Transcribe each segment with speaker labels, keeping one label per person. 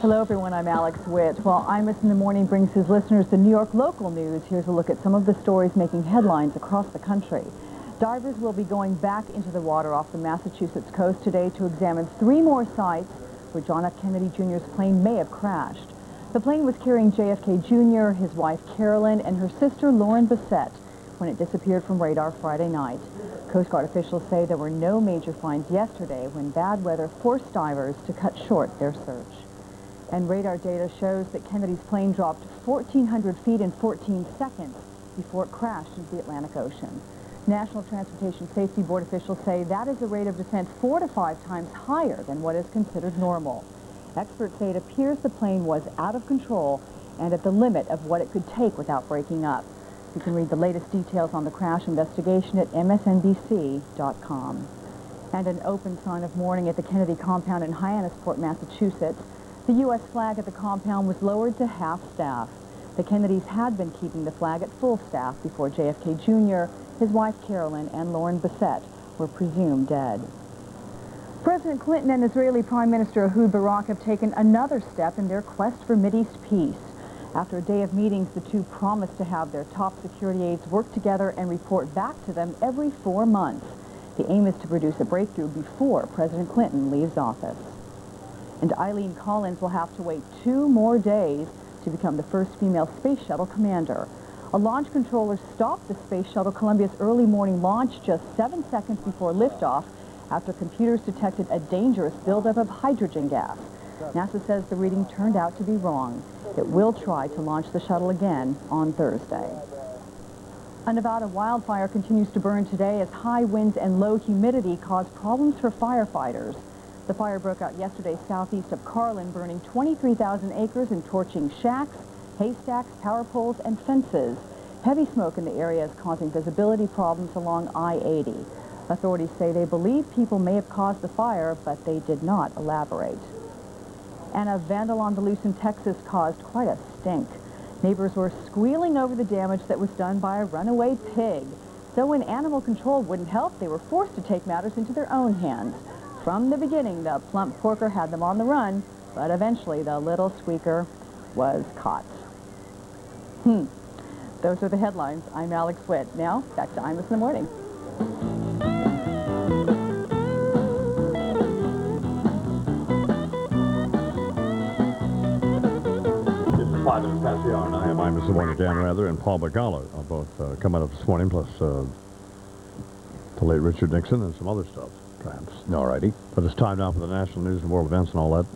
Speaker 1: Hello everyone, I'm Alex Witt. While Imus in the Morning brings his listeners the New York local news, here's a look at some of the stories making headlines across the country. Divers will be going back into the water off the Massachusetts coast today to examine 3 more sites where John F. Kennedy Jr.'s plane may have crashed. The plane was carrying JFK Jr., his wife Carolyn, and her sister Lauren Bissett when it disappeared from radar Friday night. Coast Guard officials say there were no major finds yesterday when bad weather forced divers to cut short their search. And radar data shows that Kennedy's plane dropped 1,400 feet in 14 seconds before it crashed into the Atlantic Ocean. National Transportation Safety Board officials say that is a rate of descent 4 to 5 times higher than what is considered normal. Experts say it appears the plane was out of control and at the limit of what it could take without breaking up. You can read the latest details on the crash investigation at MSNBC.com. And an open sign of mourning at the Kennedy compound in Hyannisport, Massachusetts. The U.S. flag at the compound was lowered to half staff. The Kennedys had been keeping the flag at full staff before JFK Jr., his wife Carolyn, and Lauren Bissett were presumed dead. President Clinton and Israeli Prime Minister Ehud Barak have taken another step in their quest for Mideast peace. After a day of meetings, the two promised to have their top security aides work together and report back to them every 4 months. The aim is to produce a breakthrough before President Clinton leaves office. And Eileen Collins will have to wait 2 more days to become the first female space shuttle commander. A launch controller stopped the Space Shuttle Columbia's early morning launch just 7 seconds before liftoff after computers detected a dangerous buildup of hydrogen gas. NASA says the reading turned out to be wrong. It will try to launch the shuttle again on Thursday. A Nevada wildfire continues to burn today as high winds and low humidity cause problems for firefighters. The fire broke out yesterday southeast of Carlin, burning 23,000 acres and torching shacks, haystacks, power poles, and fences. Heavy smoke in the area is causing visibility problems along I-80. Authorities say they believe people may have caused the fire, but they did not elaborate. And a vandal on the loose in Texas caused quite a stink. Neighbors were squealing over the damage that was done by a runaway pig. So when animal control wouldn't help, they were forced to take matters into their own hands. From the beginning, the plump porker had them on the run, but eventually the little squeaker was caught. Those are the headlines. I'm Alex Witt. Now, back to Imus in the Morning.
Speaker 2: It's 5 minutes past the hour, and I am Imus in the Morning. Dan Rather and Paul Begala are both coming up this morning, plus the late Richard Nixon and some other stuff. Perhaps. All righty. But it's time now for the national news and world events and all that.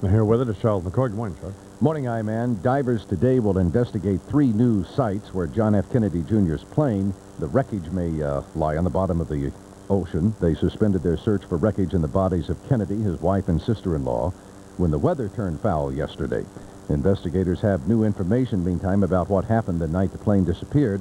Speaker 2: And here with it is Charles McCoy. Good morning, Charles.
Speaker 3: Morning, I-Man. Divers today will investigate 3 new sites where John F. Kennedy Jr.'s plane, the wreckage may lie on the bottom of the ocean. They suspended their search for wreckage in the bodies of Kennedy, his wife, and sister-in-law when the weather turned foul yesterday. Investigators have new information, meantime, about what happened the night the plane disappeared.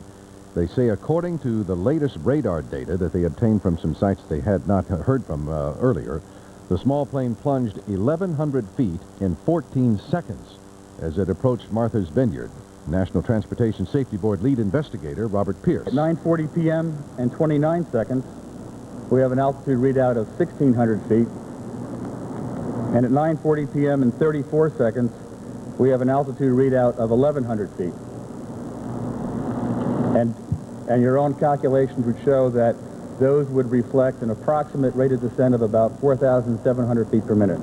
Speaker 3: They say, according to the latest radar data that they obtained from some sites they had not heard from earlier, the small plane plunged 1,100 feet in 14 seconds as it approached Martha's Vineyard. National Transportation Safety Board lead investigator Robert Pierce.
Speaker 4: At 9:40 p.m. and 29 seconds, we have an altitude readout of 1,600 feet. And at 9:40 p.m. and 34 seconds, we have an altitude readout of 1,100 feet. And your own calculations would show that those would reflect an approximate rate of descent of about 4,700 feet per minute.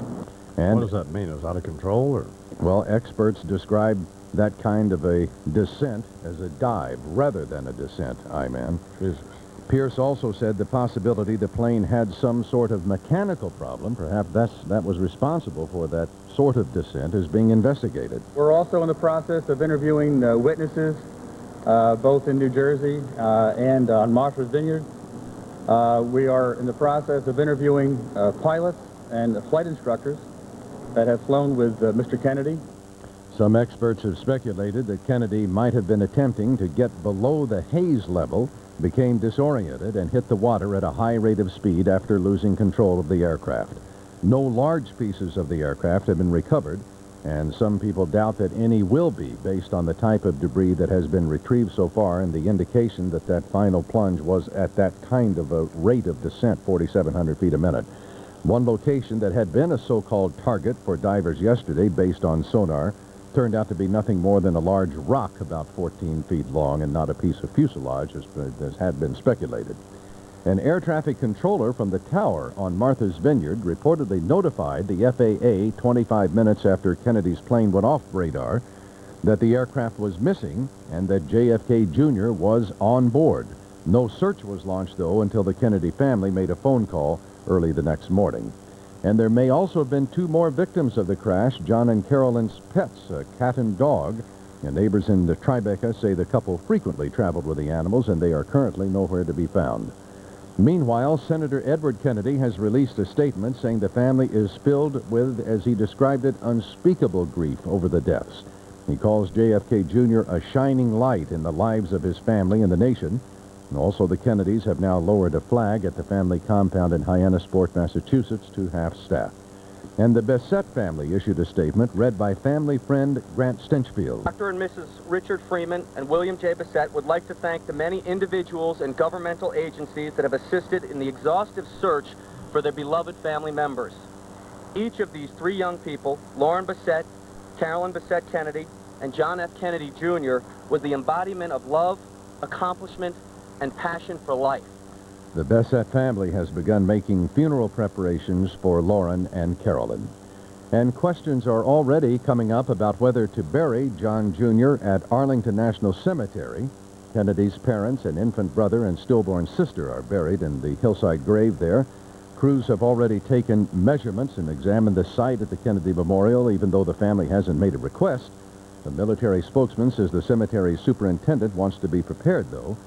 Speaker 2: And what does that mean? Is it out of control, or?
Speaker 3: Well, experts describe that kind of a descent as a dive rather than a descent, I-Man.
Speaker 2: Jesus.
Speaker 3: Pierce also said the possibility the plane had some sort of mechanical problem. Perhaps that was responsible for that sort of descent is being investigated.
Speaker 4: We're also in the process of interviewing witnesses, both in New Jersey and on Martha's Vineyard. We are in the process of interviewing pilots and flight instructors that have flown with Mr. Kennedy.
Speaker 3: Some experts have speculated that Kennedy might have been attempting to get below the haze level, became disoriented, and hit the water at a high rate of speed after losing control of the aircraft. No large pieces of the aircraft have been recovered, and some people doubt that any will be based on the type of debris that has been retrieved so far and the indication that that final plunge was at that kind of a rate of descent, 4,700 feet a minute. One location that had been a so-called target for divers yesterday based on sonar turned out to be nothing more than a large rock about 14 feet long and not a piece of fuselage as had been speculated. An air traffic controller from the tower on Martha's Vineyard reportedly notified the FAA 25 minutes after Kennedy's plane went off radar that the aircraft was missing and that JFK Jr. was on board. No search was launched, though, until the Kennedy family made a phone call early the next morning. And there may also have been 2 more victims of the crash, John and Carolyn's pets, a cat and dog. And neighbors in the Tribeca say the couple frequently traveled with the animals, and they are currently nowhere to be found. Meanwhile, Senator Edward Kennedy has released a statement saying the family is filled with, as he described it, unspeakable grief over the deaths. He calls JFK Jr. a shining light in the lives of his family and the nation. And also, the Kennedys have now lowered a flag at the family compound in Hyannisport, Massachusetts, to half-staff. And the Bessette family issued a statement read by family friend Grant Stinchfield.
Speaker 5: Dr. and Mrs. Richard Freeman and William J. Bessette would like to thank the many individuals and governmental agencies that have assisted in the exhaustive search for their beloved family members. Each of these 3 young people, Lauren Bessette, Carolyn Bessette Kennedy, and John F. Kennedy Jr., was the embodiment of love, accomplishment, and passion for life.
Speaker 3: The Bessette family has begun making funeral preparations for Lauren and Carolyn. And questions are already coming up about whether to bury John Jr. at Arlington National Cemetery. Kennedy's parents and infant brother and stillborn sister are buried in the hillside grave there. Crews have already taken measurements and examined the site at the Kennedy Memorial, even though the family hasn't made a request. The military spokesman says the cemetery superintendent wants to be prepared, though.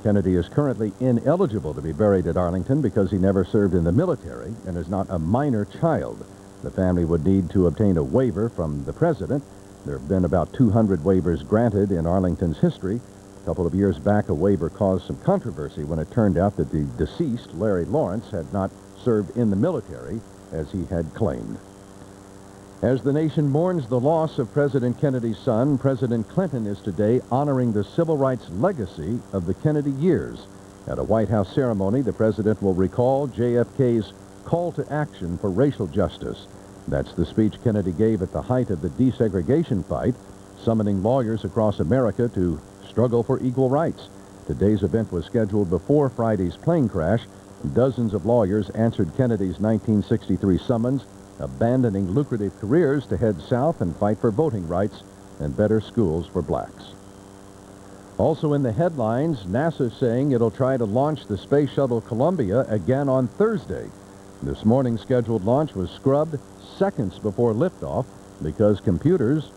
Speaker 3: Kennedy is currently ineligible to be buried at Arlington because he never served in the military and is not a minor child. The family would need to obtain a waiver from the president. There have been about 200 waivers granted in Arlington's history. A couple of years back, a waiver caused some controversy when it turned out that the deceased, Larry Lawrence, had not served in the military as he had claimed. As the nation mourns the loss of President Kennedy's son, President Clinton is today honoring the civil rights legacy of the Kennedy years. At a White House ceremony, the president will recall JFK's call to action for racial justice. That's the speech Kennedy gave at the height of the desegregation fight, summoning lawyers across America to struggle for equal rights. Today's event was scheduled before Friday's plane crash. Dozens of lawyers answered Kennedy's 1963 summons, abandoning lucrative careers to head south and fight for voting rights and better schools for blacks. Also in the headlines, NASA saying it'll try to launch the Space Shuttle Columbia again on Thursday. This morning's scheduled launch was scrubbed seconds before liftoff because computers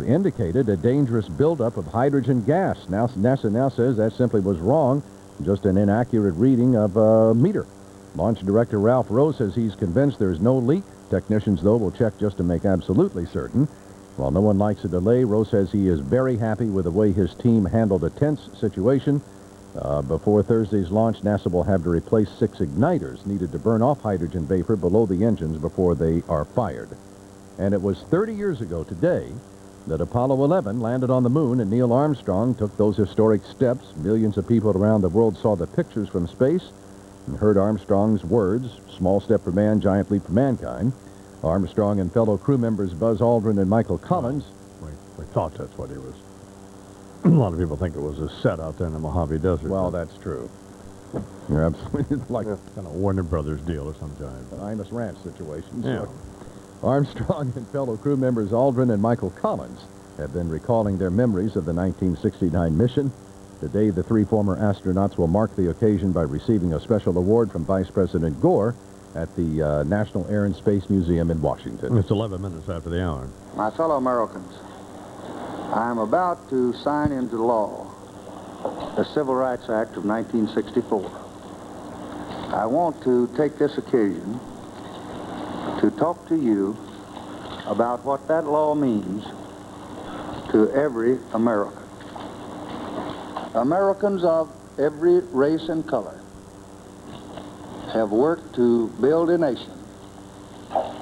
Speaker 3: indicated a dangerous buildup of hydrogen gas. Now, NASA now says that simply was wrong, just an inaccurate reading of a meter. Launch Director Ralph Rowe says he's convinced there's no leak. Technicians, though, will check just to make absolutely certain. While no one likes a delay, Rowe says he is very happy with the way his team handled a tense situation. Before Thursday's launch, NASA will have to replace 6 igniters needed to burn off hydrogen vapor below the engines before they are fired. And it was 30 years ago today that Apollo 11 landed on the moon, and Neil Armstrong took those historic steps. Millions of people around the world saw the pictures from space and heard Armstrong's words, "Small step for man, giant leap for mankind." Armstrong and fellow crew members Buzz Aldrin and Michael Collins.
Speaker 2: We thought that's what he was. A lot of people think it was a set out there in the Mojave Desert.
Speaker 3: Well, that's true. You're absolutely like
Speaker 2: kind of Warner Brothers deal or some giant.
Speaker 3: an Imus Ranch situation.
Speaker 2: Yeah.
Speaker 3: Armstrong and fellow crew members Aldrin and Michael Collins have been recalling their memories of the 1969 mission. Today, the 3 former astronauts will mark the occasion by receiving a special award from Vice President Gore at the National Air and Space Museum in Washington.
Speaker 2: It's 11 minutes after the hour.
Speaker 6: My fellow Americans, I am about to sign into law the Civil Rights Act of 1964. I want to take this occasion to talk to you about what that law means to every American. Americans of every race and color have worked to build a nation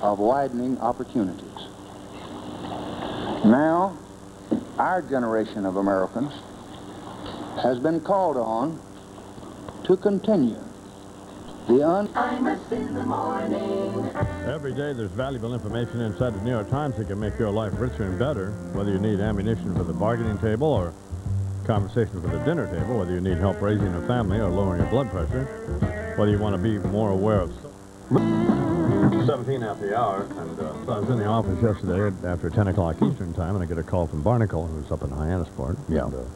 Speaker 6: of widening opportunities. Now, our generation of Americans has been called on to continue Imus in the morning.
Speaker 2: Every day there's valuable information inside the New York Times that can make your life richer and better, whether you need ammunition for the bargaining table or conversation for the dinner table, whether you need help raising a family or lowering your blood pressure, whether you want to be more aware of 17 after the hour, and so I was in the office yesterday after 10 o'clock Eastern time, and I get a call from Barnacle, who's up in Hyannisport.
Speaker 3: Yeah.
Speaker 2: And,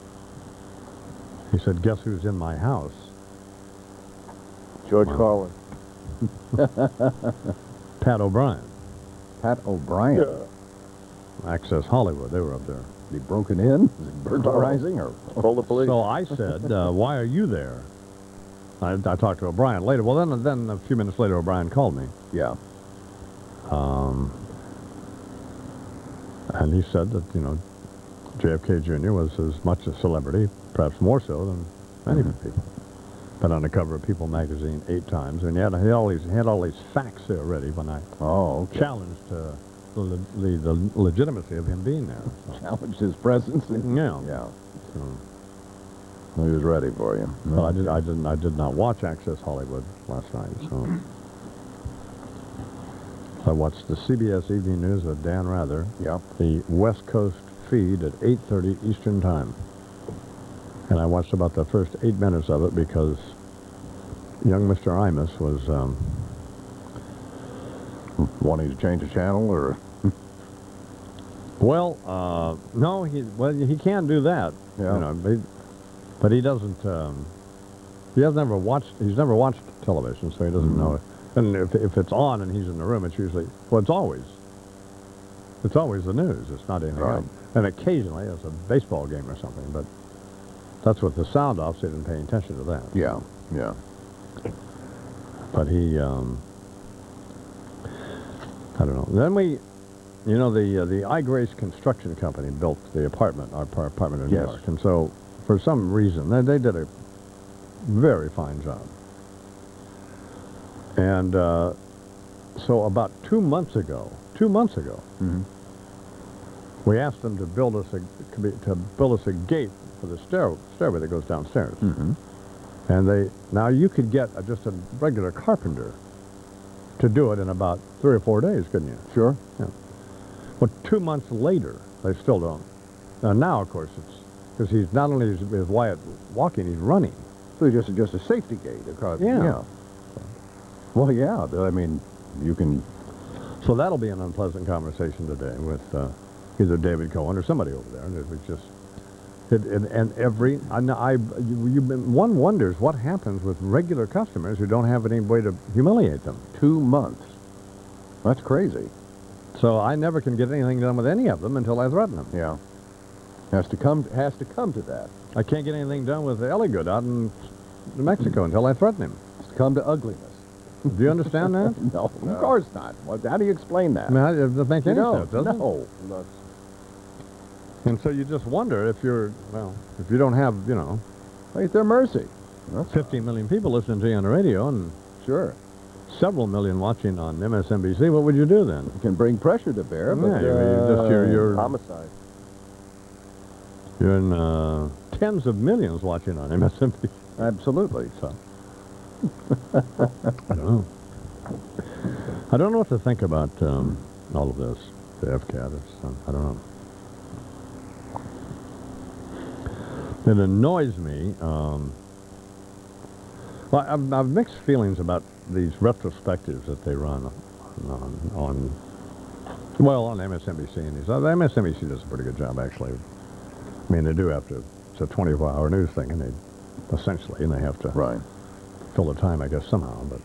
Speaker 2: he said, "Guess who's in my house?"
Speaker 3: George Carlin.
Speaker 2: Pat O'Brien.
Speaker 3: Pat O'Brien.
Speaker 2: Access Hollywood. They were up there.
Speaker 3: He broken in? Is it burglarizing or call the police?
Speaker 2: So I said, "Why are you there?" I talked to O'Brien later. Well, then a few minutes later, O'Brien called me.
Speaker 3: Yeah.
Speaker 2: And he said that, you know, JFK Jr. was as much a celebrity, perhaps more so than many people. Been on the cover of People magazine 8 times, and he had all these facts there ready when I challenged the legitimacy of him being there. So.
Speaker 3: Challenged his presence.
Speaker 2: Yeah.
Speaker 3: Yeah.
Speaker 2: So,
Speaker 3: he was ready for you.
Speaker 2: well, I did not watch Access Hollywood last night, so I watched the CBS Evening News with Dan Rather.
Speaker 3: Yeah.
Speaker 2: The West Coast feed at 8:30 Eastern Time. And I watched about the first 8 minutes of it because young Mr. Imus was
Speaker 3: wanting to change the channel, or
Speaker 2: well, no, he can do that.
Speaker 3: Yeah.
Speaker 2: You know, but he doesn't. He's never watched television, so he doesn't know it. And if it's on and he's in the room, it's usually it's always the news. It's not anything else. And occasionally it's a baseball game or something, but that's with the sound off, so he didn't pay attention to that.
Speaker 3: Yeah, yeah.
Speaker 2: But he, I don't know. Then you know, the I Grace Construction Company built the apartment, our apartment in New York, and so for some reason they did a very fine job. And so about 2 months ago, we asked them to build us a gate for the stairway that goes downstairs. And now you could get just a regular carpenter to do it in about 3 or 4 days, couldn't you?
Speaker 3: Sure.
Speaker 2: Yeah. Well, 2 months later, they still don't. Now, of course, it's because he's not only is Wyatt walking, he's running.
Speaker 3: So just a safety gate across.
Speaker 2: Yeah.
Speaker 3: Well, yeah. I mean, you can.
Speaker 2: So that'll be an unpleasant conversation today with either David Cohen or somebody over there. And it was just, one wonders what happens with regular customers who don't have any way to humiliate them.
Speaker 3: 2 months. That's crazy.
Speaker 2: So I never can get anything done with any of them until I threaten them.
Speaker 3: Yeah. Has to come to that.
Speaker 2: I can't get anything done with Elligood out in New Mexico until I threaten him.
Speaker 3: Has to come to ugliness.
Speaker 2: Do you understand that?
Speaker 3: No, of course not. Well, how do you explain that?
Speaker 2: I mean, it doesn't make any sense, does it?
Speaker 3: No.
Speaker 2: And so you just wonder if you don't have, you know,
Speaker 3: At their mercy. That's
Speaker 2: 15 million people listening to you on the radio and
Speaker 3: sure.
Speaker 2: several million watching on MSNBC, what would you do then?
Speaker 3: You can bring pressure to bear, but
Speaker 2: you're
Speaker 3: homicide.
Speaker 2: You're in tens of millions watching on MSNBC.
Speaker 3: Absolutely.
Speaker 2: So I don't know. I don't know what to think about all of this. The FCAT. I don't know. It annoys me. Well, I've mixed feelings about these retrospectives that they run on MSNBC and these. MSNBC does a pretty good job, actually. I mean, they do have to. It's a 24-hour news thing, and they have to fill the time, I guess, somehow. But